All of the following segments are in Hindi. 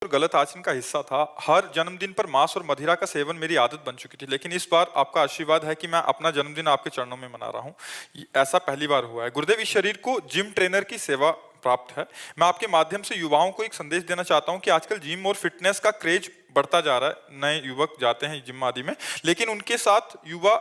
गलत आचरण का हिस्सा था। हर जन्मदिन पर मांस और मदिरा का सेवन मेरी आदत बन चुकी थी, लेकिन इस बार आपका आशीर्वाद है कि मैं अपना जन्मदिन आपके चरणों में मना रहा हूँ। ऐसा पहली बार हुआ है। गुरुदेव, इस शरीर को जिम ट्रेनर की सेवा प्राप्त है। मैं आपके माध्यम से युवाओं को एक संदेश देना चाहता हूं कि आजकल जिम और फिटनेस का क्रेज बढ़ता जा रहा है। नए युवक जाते हैं जिम आदि में, लेकिन उनके साथ युवा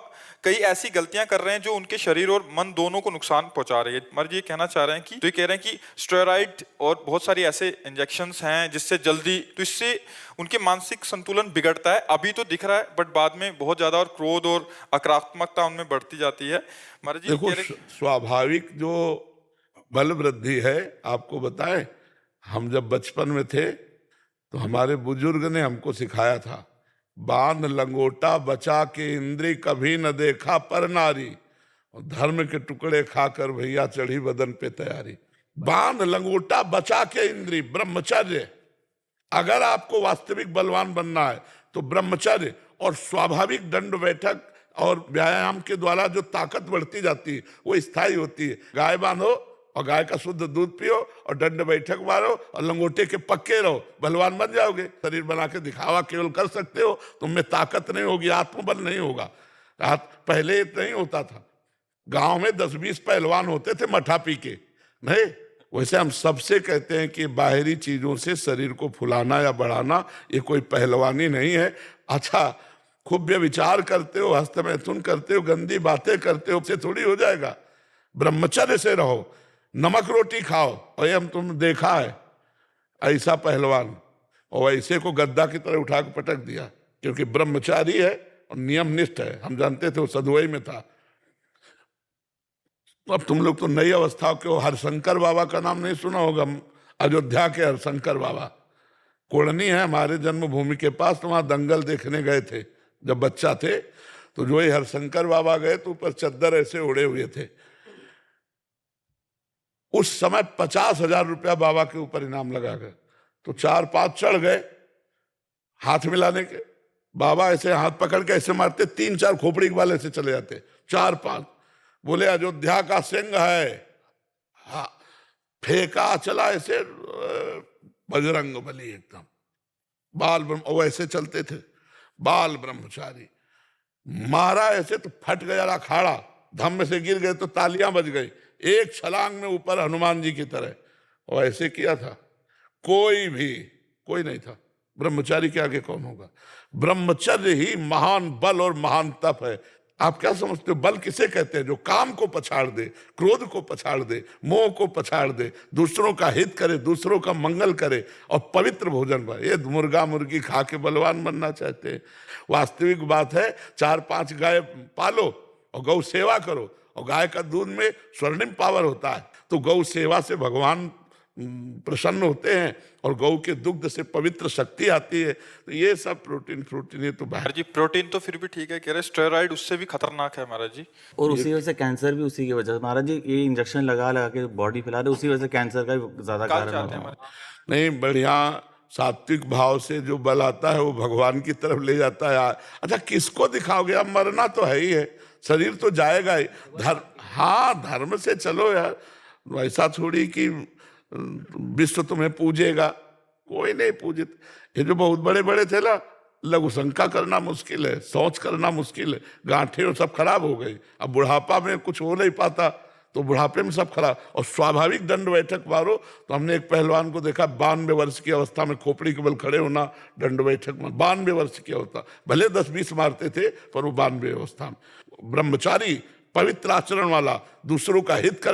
कई ऐसी गलतियां कर रहे हैं जो उनके शरीर और मन दोनों को नुकसान पहुंचा रही है। मर्ज ये कहना चाह रहे हैं कि कह रहे हैं कि स्टेरॉइड और बहुत सारी ऐसे इंजेक्शंस हैं जिससे जल्दी इससे उनके मानसिक संतुलन बिगड़ता है। अभी तो दिख रहा है, बट बाद में बहुत ज्यादा और क्रोध और आक्रामकता उनमें बढ़ती जाती है। मर्ज जी देखो, स्वाभाविक जो बल वृद्धि है, आपको बताएं, हम जब बचपन में थे तो हमारे बुजुर्ग ने हमको सिखाया था, बांध लंगोटा बचा के इंद्री कभी न देखा पर नारी, और धर्म के टुकड़े खाकर भैया चढ़ी बदन पे तैयारी। बांध लंगोटा बचा के इंद्री, ब्रह्मचर्य। अगर आपको वास्तविक बलवान बनना है तो ब्रह्मचर्य और स्वाभाविक दंड बैठक और व्यायाम के द्वारा जो ताकत बढ़ती जाती है वो स्थायी होती है। गाय बांधो और गाय का शुद्ध दूध पियो और दंड बैठक मारो और लंगोटे के पक्के रहो, बलवान बन जाओगे। शरीर बना के दिखावा केवल कर सकते हो, तुम में ताकत नहीं होगी, आत्मबल नहीं होगा। पहले नहीं होता था, गांव में 10-20 पहलवान होते थे मठा पी के, नहीं। वैसे हम सबसे कहते हैं कि बाहरी चीजों से शरीर को फुलाना या बढ़ाना ये कोई पहलवानी नहीं है। अच्छा, खूब विचार करते हो, हस्तमैथुन करते हो, गंदी बातें करते हो, से थोड़ी हो जाएगा। ब्रह्मचर्य से रहो, नमक रोटी खाओ। और हम तुम देखा है ऐसा पहलवान और ऐसे को गद्दा की तरह उठा के पटक दिया, क्योंकि ब्रह्मचारी है और नियमनिष्ठ है। हम जानते थे वो सदुवई में था। अब तुम लोग तो नई अवस्था के हो। हरशंकर बाबा का नाम नहीं सुना होगा, अयोध्या के हरशंकर बाबा। कोड़नी है हमारे जन्मभूमि के पास, तो वहां दंगल देखने गए थे जब बच्चा थे। तो जो ये हरशंकर बाबा गए तो ऊपर चद्दर ऐसे उड़े हुए थे। उस समय 50,000 रुपया बाबा के ऊपर इनाम लगा गए। तो 4-5 चढ़ गए हाथ मिलाने के। बाबा ऐसे हाथ पकड़ के ऐसे मारते, 3-4 खोपड़ी के बाल ऐसे चले जाते। 4-5 बोले अयोध्या का सिंह है। हाँ, फेंका चला ऐसे, बजरंग बली एकदम। बाल ब्रह्म ऐसे चलते थे, बाल ब्रह्मचारी। मारा ऐसे तो फट गया अखाड़ा, धम्म से गिर गए तो तालियां बज गई। एक छलांग में ऊपर हनुमान जी की तरह, और ऐसे किया था। कोई नहीं था। ब्रह्मचारी के आगे कौन होगा? ब्रह्मचर्य ही महान बल और महान तप है। आप क्या समझते हो बल किसे कहते हैं? जो काम को पछाड़ दे, क्रोध को पछाड़ दे, मोह को पछाड़ दे, दूसरों का हित करे, दूसरों का मंगल करे और पवित्र भोजन पाए। ये मुर्गा मुर्गी खा के बलवान बनना चाहते हैं। वास्तविक बात है, 4-5 गाय पालो और गौ सेवा करो, और गाय का दूध में स्वर्णिम पावर होता है। तो गौ सेवा से भगवान प्रसन्न होते हैं और गौ के दुग्ध से पवित्र शक्ति आती है। तो ये सब प्रोटीन ये तो महाराज जी, प्रोटीन तो फिर भी ठीक है, कह रहे स्टेरॉइड उससे भी खतरनाक है महाराज जी। और उसी वजह से कैंसर भी उसी की वजह से महाराज जी, ये इंजेक्शन लगा के बॉडी फैला रहे, उसी वजह से कैंसर का भी ज्यादा कारण होता है। नहीं, बढ़िया सात्विक भाव से जो बल आता है वो भगवान की तरफ ले जाता है। अच्छा, किसको दिखाओगे? अब मरना तो है ही है, शरीर तो जाएगा ही। धर्म से चलो यार, ऐसा थोड़ी कि विश्व तुम्हें पूजेगा। कोई नहीं पूजित। ये जो बहुत बड़े बड़े थे ना, लघु शंका करना मुश्किल है, सोच करना मुश्किल है। गांठें सब खराब हो गई। अब बुढ़ापा में कुछ हो नहीं पाता, तो बुढ़ापे में सब खराब। और स्वाभाविक दंड बैठक मारो तो हमने एक पहलवान को देखा, 92 वर्ष की अवस्था में खोपड़ी के बल खड़े होना दंड बैठक में। 92 वर्ष की अवस्था, भले 10-20 मारते थे पर वो 92 अवस्था में। ब्रह्मचारी, पवित्र आचरण वाला, दूसरों का हित कर